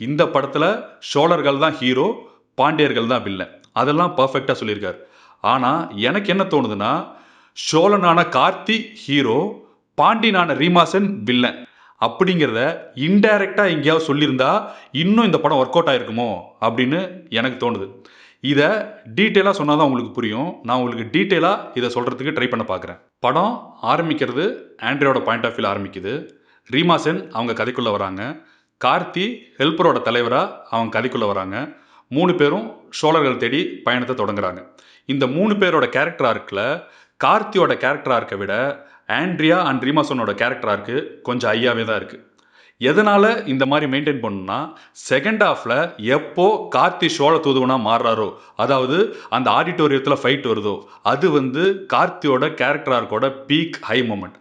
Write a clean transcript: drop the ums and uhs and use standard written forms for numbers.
இந்த படத்தில் சோழர்கள் தான் ஹீரோ, பாண்டியர்கள் தான் வில்லன். அதெல்லாம் பர்ஃபெக்டாக சொல்லியிருக்காரு. ஆனால் எனக்கு என்ன தோணுதுன்னா, சோழனான கார்த்தி ஹீரோ, பாண்டியனான ரீமாசன் வில்லன் அப்படிங்கிறத இன்டைரக்டாக எங்கேயாவது சொல்லியிருந்தா இன்னும் இந்த படம் ஒர்க் அவுட் ஆகிருக்குமோ அப்படின்னு எனக்கு தோணுது. இதை டீட்டெயிலாக சொன்னால் தான் உங்களுக்கு புரியும். நான் உங்களுக்கு டீட்டெயிலாக இதை சொல்கிறதுக்கு ட்ரை பண்ண பார்க்குறேன். படம் ஆரம்பிக்கிறது ஆண்ட்ரியோட பாயிண்ட் ஆஃப் வியூவில் ஆரம்பிக்குது. ரீமாசன் அவங்க கதைக்குள்ளே வராங்க. கார்த்தி ஹெல்ப்பரோட தலைவராக அவங்க கதைக்குள்ளே வராங்க. 3 பேரும் சோழர்கள் தேடி பயணத்தை தொடங்குறாங்க. இந்த 3 பேரோட கேரக்டர் ஆர்க்கில் கார்த்தியோட கேரக்டர் ஆர்க்கை விட ஆண்ட்ரியா அண்ட் ரீமாசனோட கேரக்டர் ஆர்க்கு கொஞ்சம் ஹையாகவே தான் இருக்குது. எதனால் இந்த மாதிரி மெயின்டைன் பண்ணணும்னா, செகண்ட் ஹாஃபில் எப்போ கார்த்தி சோழ தூதுவனாக மாறுறாரோ, அதாவது அந்த ஆடிட்டோரியத்தில் ஃபைட் வருதோ, அது கார்த்தியோட கேரக்டர் ஆர்க்கோட பீக் ஹை மூமெண்ட்.